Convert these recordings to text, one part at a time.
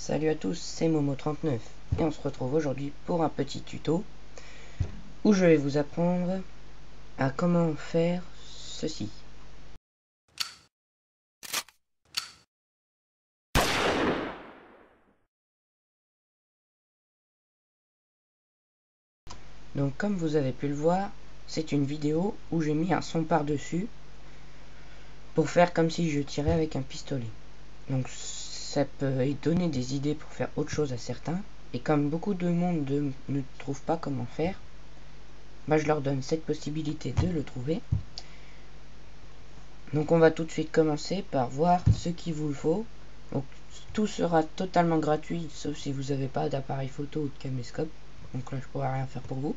Salut à tous, c'est Momo39 et on se retrouve aujourd'hui pour un petit tuto où je vais vous apprendre à comment faire ceci. Donc comme vous avez pu le voir, c'est une vidéo où j'ai mis un son par-dessus pour faire comme si je tirais avec un pistolet. Donc ça peut donner des idées pour faire autre chose à certains, et comme beaucoup de monde ne trouve pas comment faire, je leur donne cette possibilité de le trouver. Donc on va tout de suite commencer par voir ce qu'il vous faut. Donc tout sera totalement gratuit, sauf si vous n'avez pas d'appareil photo ou de caméscope. Donc là je pourrai rien faire pour vous.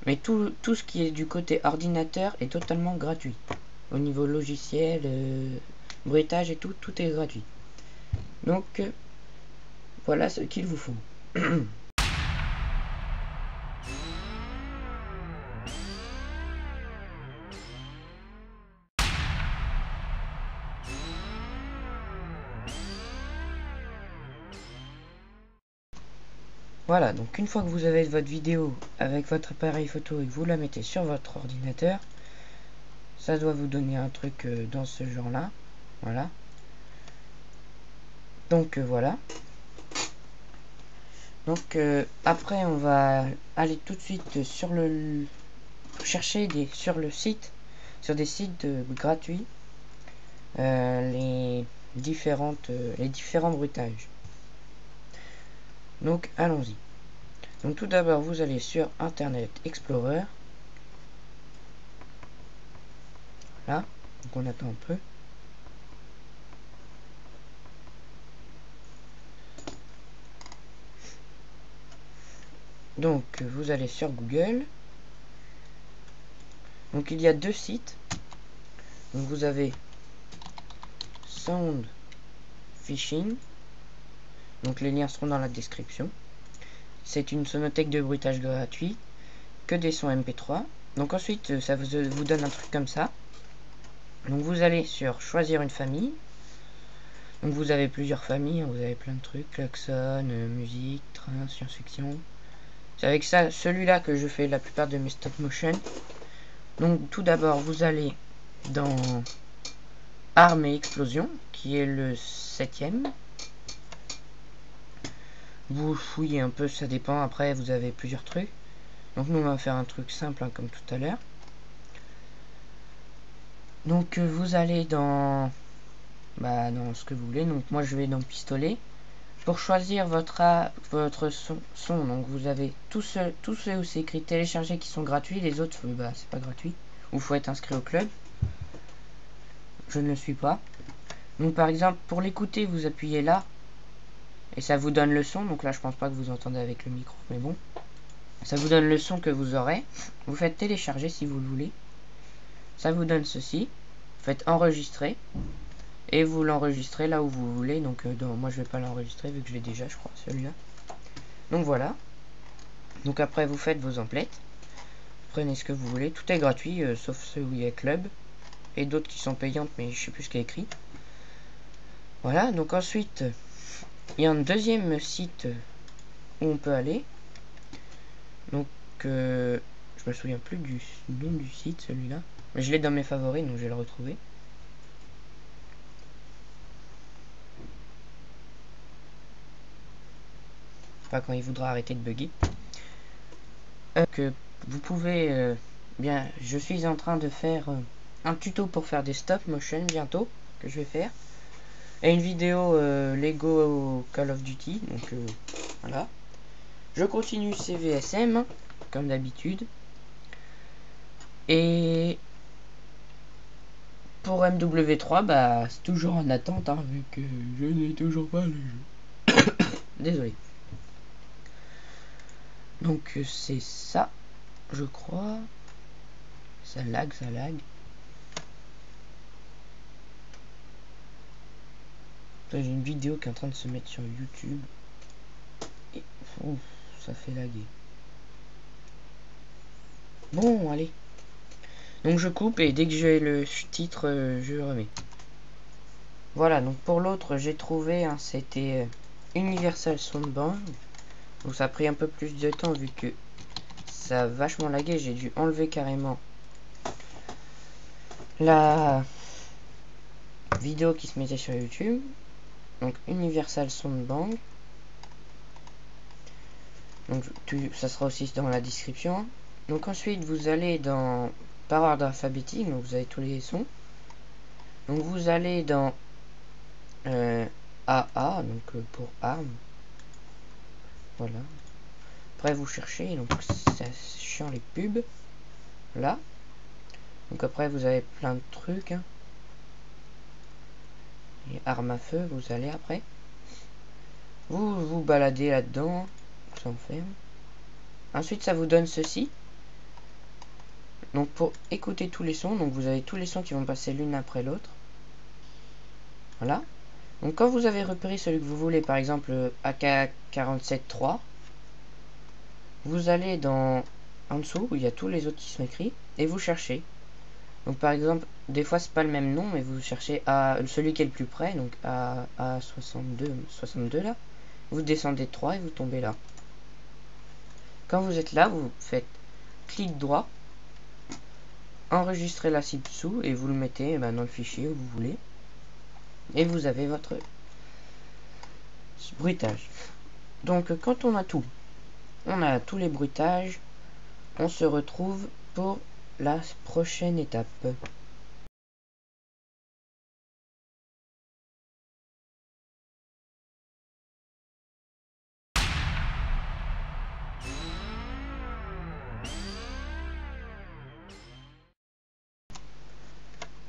Mais tout ce qui est du côté ordinateur est totalement gratuit. Au niveau logiciel, bruitage et tout, tout est gratuit. Donc voilà ce qu'il vous faut. Voilà, donc une fois que vous avez votre vidéo avec votre appareil photo et que vous la mettez sur votre ordinateur, ça doit vous donner un truc dans ce genre là. Voilà. Donc voilà. Donc après on va aller tout de suite sur le chercher sur le site, sur des sites gratuits, les différents bruitages. Donc allons-y. Donc tout d'abord vous allez sur Internet Explorer. Là, donc on attend un peu. Donc vous allez sur Google. Donc il y a deux sites. Donc vous avez Sound Fishing. Donc les liens seront dans la description. C'est une sonothèque de bruitage gratuit, que des sons MP3. Donc ensuite ça vous donne un truc comme ça. Donc vous allez sur choisir une famille. Donc vous avez plusieurs familles, vous avez plein de trucs, klaxon, musique, train, science-fiction. C'est avec ça, celui-là que je fais la plupart de mes stop motion. Donc tout d'abord vous allez dans Armes et Explosion, qui est le 7ème. Vous fouillez un peu, ça dépend, après vous avez plusieurs trucs. Donc nous on va faire un truc simple hein, comme tout à l'heure. Donc vous allez dans ce que vous voulez. Donc moi je vais dans pistolet. Pour choisir votre son, donc vous avez tous ceux où c'est écrit télécharger qui sont gratuits, les autres c'est pas gratuit, ou faut être inscrit au club. Je ne le suis pas. Donc par exemple pour l'écouter vous appuyez là et ça vous donne le son. Donc là je pense pas que vous entendez avec le micro, mais bon, ça vous donne le son que vous aurez. Vous faites télécharger si vous le voulez, ça vous donne ceci. Vous faites enregistrer et vous l'enregistrez là où vous voulez. Donc moi je vais pas l'enregistrer vu que je l'ai déjà, je crois, celui-là. Donc voilà. Donc après vous faites vos emplettes, prenez ce que vous voulez, tout est gratuit sauf ceux où il y a club et d'autres qui sont payantes mais je sais plus ce qu'il y a écrit. Voilà, donc ensuite il y a un deuxième site où on peut aller. Donc je me souviens plus du nom du site, celui-là, mais je l'ai dans mes favoris donc je vais le retrouver. Pas quand il voudra arrêter de bugger. Que vous pouvez bien, je suis en train de faire un tuto pour faire des stop motion bientôt que je vais faire, et une vidéo Lego Call of Duty. Donc voilà, je continue CVSM comme d'habitude, et pour MW3 c'est toujours en attente hein, vu que je n'ai toujours pas le jeu. Désolé. Donc c'est ça, je crois. Ça lag. J'ai une vidéo qui est en train de se mettre sur YouTube et ouf, ça fait laguer. Bon, allez. Donc je coupe et dès que j'ai le titre, je remets. Voilà, donc pour l'autre, j'ai trouvé, hein, c'était Universal Soundband. Donc ça a pris un peu plus de temps vu que ça a vachement lagué. J'ai dû enlever carrément la vidéo qui se mettait sur YouTube. Donc Universal Soundband. Donc ça sera aussi dans la description. Donc ensuite vous allez dans par ordre alphabétique, donc vous avez tous les sons. Donc vous allez dans AA, donc pour arme. Voilà. Après vous cherchez, donc c'est chiant les pubs. Là. Donc après vous avez plein de trucs. Hein. Et arme à feu, vous allez après. Vous vous baladez là-dedans. Ça enferme. Ensuite ça vous donne ceci. Donc pour écouter tous les sons, donc vous avez tous les sons qui vont passer l'une après l'autre. Voilà. Donc quand vous avez repéré celui que vous voulez, par exemple AK-47.3, vous allez dans en dessous où il y a tous les autres qui sont écrits et vous cherchez. Donc par exemple, des fois c'est pas le même nom, mais vous cherchez à celui qui est le plus près, donc à 62 là. Vous descendez de 3 et vous tombez là. Quand vous êtes là, vous faites clic droit, enregistrez la ci-dessous et vous le mettez dans le fichier où vous voulez. Et vous avez votre bruitage. Donc quand on a tout, on a tous les bruitages, on se retrouve pour la prochaine étape.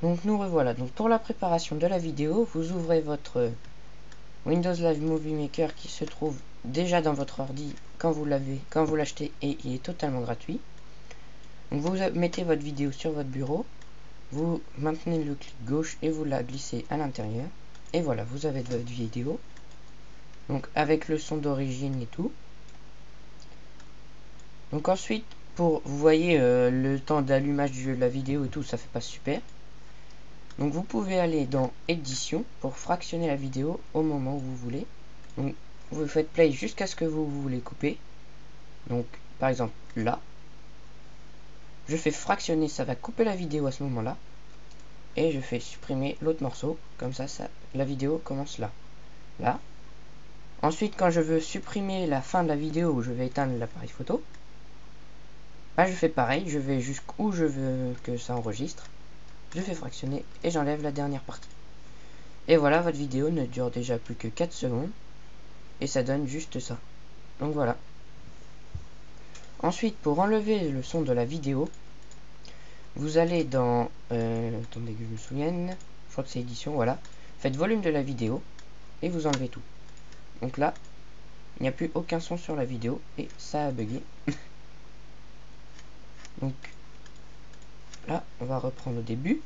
Donc nous revoilà. Donc pour la préparation de la vidéo, vous ouvrez votre Windows Live Movie Maker qui se trouve déjà dans votre ordi quand vous l'achetez et il est totalement gratuit. Donc vous mettez votre vidéo sur votre bureau, vous maintenez le clic gauche et vous la glissez à l'intérieur. Et voilà, vous avez votre vidéo. Donc avec le son d'origine et tout. Donc ensuite, vous voyez le temps d'allumage de la vidéo et tout, ça fait pas super. Donc vous pouvez aller dans édition pour fractionner la vidéo au moment où vous voulez. Donc vous faites play jusqu'à ce que vous voulez couper. Donc par exemple là, je fais fractionner, ça va couper la vidéo à ce moment là. Et je fais supprimer l'autre morceau, comme ça, la vidéo commence là. Là. Ensuite quand je veux supprimer la fin de la vidéo où je vais éteindre l'appareil photo, bah, je fais pareil, je vais jusqu'où je veux que ça enregistre. Je fais fractionner et j'enlève la dernière partie. Et voilà, votre vidéo ne dure déjà plus que 4 secondes. Et ça donne juste ça. Donc voilà. Ensuite, pour enlever le son de la vidéo, vous allez dans... attendez que je me souvienne. Je crois que c'est édition, voilà. Faites volume de la vidéo et vous enlevez tout. Donc là, il n'y a plus aucun son sur la vidéo et ça a bugué. Donc là, on va reprendre au début.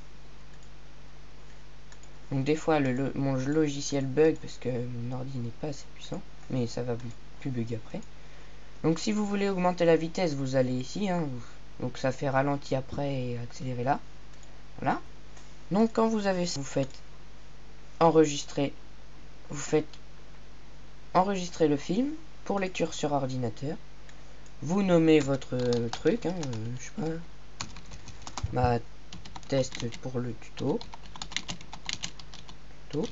Donc des fois, mon logiciel bug parce que mon ordi n'est pas assez puissant. Mais ça va plus bugger après. Donc si vous voulez augmenter la vitesse, vous allez ici. Hein, donc ça fait ralenti après et accélérer là. Voilà. Donc quand vous avez ça, vous faites enregistrer le film pour lecture sur ordinateur. Vous nommez votre truc, hein, je sais pas, ma test pour le tuto. Donc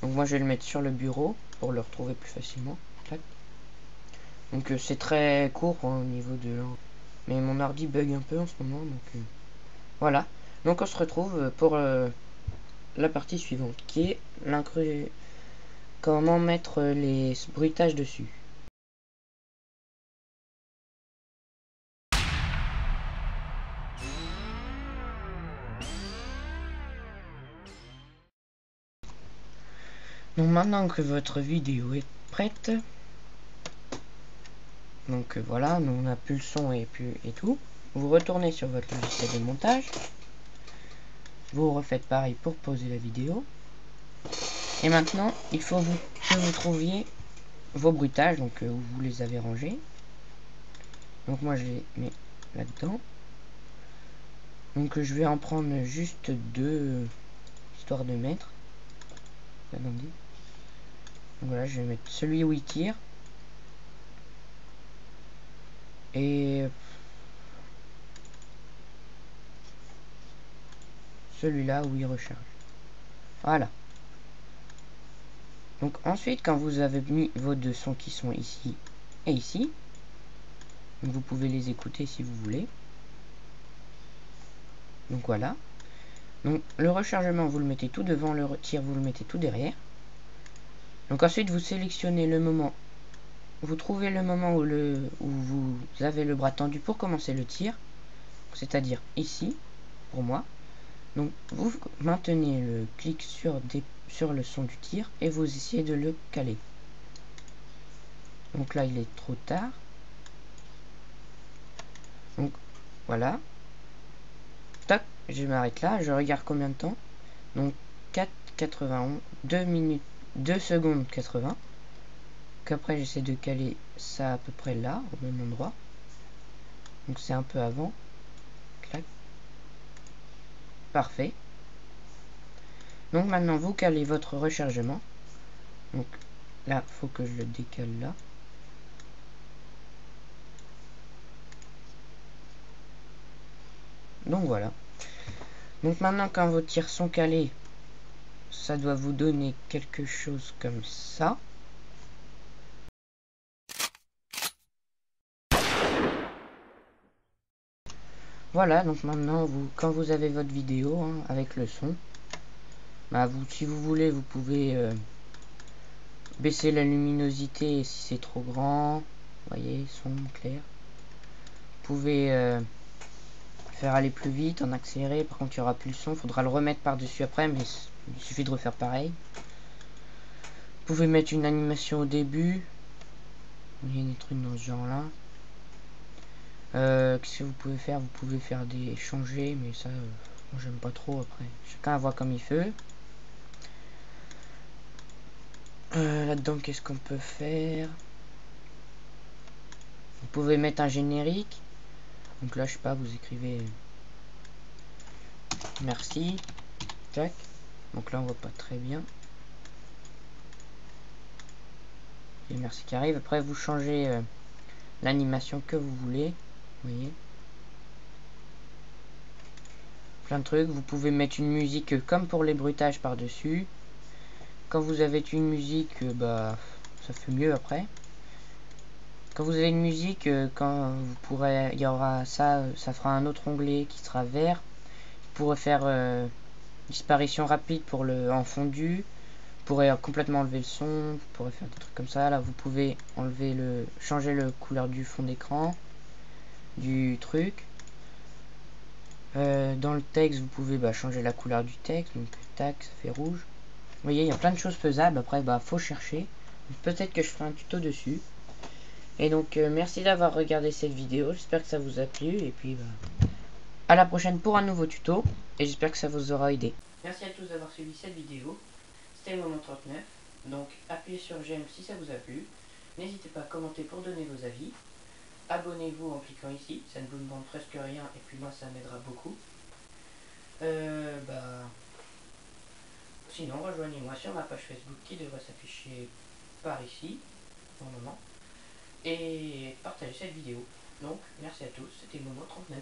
moi je vais le mettre sur le bureau pour le retrouver plus facilement. Tac. Donc c'est très court hein, au niveau de... Mais mon ordi bug un peu en ce moment, donc voilà. Donc on se retrouve pour la partie suivante, qui est comment mettre les bruitages dessus. Donc maintenant que votre vidéo est prête, donc voilà, nous on a plus le son et tout. Vous retournez sur votre logiciel de montage. Vous refaites pareil pour poser la vidéo. Et maintenant, il faut que vous trouviez vos bruitages, donc où vous les avez rangés. Donc moi je les mets là-dedans. Donc je vais en prendre juste deux, histoire de mettre. Attendez. Donc voilà, je vais mettre celui où il tire. Et celui-là où il recharge. Voilà. Donc ensuite, quand vous avez mis vos deux sons qui sont ici et ici, donc vous pouvez les écouter si vous voulez. Donc voilà. Donc le rechargement, vous le mettez tout devant, le tir, vous le mettez tout derrière. Donc ensuite, vous sélectionnez le moment. Vous trouvez le moment où vous avez le bras tendu pour commencer le tir. C'est-à-dire ici, pour moi. Donc vous maintenez le clic sur le son du tir et vous essayez de le caler. Donc là il est trop tard. Donc voilà. Tac, je m'arrête là, je regarde combien de temps. Donc 4,91, 2 minutes, 2 secondes 80. Qu'après j'essaie de caler ça à peu près là, au même endroit. Donc c'est un peu avant. Clac. Parfait. Donc maintenant vous calez votre rechargement. Donc là, faut que je le décale là. Donc voilà. Donc maintenant quand vos tirs sont calés, ça doit vous donner quelque chose comme ça. Voilà, donc maintenant quand vous avez votre vidéo hein, avec le son, bah si vous voulez, vous pouvez baisser la luminosité si c'est trop grand. Vous voyez, son clair. Vous pouvez faire aller plus vite, en accélérer. Par contre, il n'y aura plus le son. Il faudra le remettre par-dessus après, mais il suffit de refaire pareil. Vous pouvez mettre une animation au début. Il y a des trucs dans ce genre-là. Qu'est-ce que vous pouvez faire? Vous pouvez faire des changer, mais ça, moi j'aime pas trop après. Chacun voit comme il veut. Là-dedans, qu'est-ce qu'on peut faire? Vous pouvez mettre un générique. Donc là, je sais pas, vous écrivez merci. Tac. Donc là, on voit pas très bien. Et merci qui arrive. Après, vous changez l'animation que vous voulez. Vous voyez? Plein de trucs. Vous pouvez mettre une musique comme pour les bruitages par-dessus. Quand vous avez une musique, bah, ça fait mieux après. Quand vous avez une musique, quand vous pourrez, il y aura ça, ça fera un autre onglet qui sera vert. Vous pourrez faire disparition rapide pour le en fondu. Vous pourrez complètement enlever le son. Vous pourrez faire des trucs comme ça. Là, vous pouvez enlever changer la couleur du fond d'écran, du truc. Dans le texte, vous pouvez changer la couleur du texte. Donc tac, ça fait rouge. Vous voyez, il y a plein de choses faisables. Après, faut chercher. Peut-être que je ferai un tuto dessus. Et donc, merci d'avoir regardé cette vidéo. J'espère que ça vous a plu. Et puis, à la prochaine pour un nouveau tuto. Et j'espère que ça vous aura aidé. Merci à tous d'avoir suivi cette vidéo. C'était le moment 39. Donc, appuyez sur j'aime si ça vous a plu. N'hésitez pas à commenter pour donner vos avis. Abonnez-vous en cliquant ici. Ça ne vous demande presque rien. Et puis, moi, ça m'aidera beaucoup. Sinon, rejoignez-moi sur ma page Facebook qui devrait s'afficher par ici, pour le moment. Et partagez cette vidéo. Donc, merci à tous, c'était Momo39.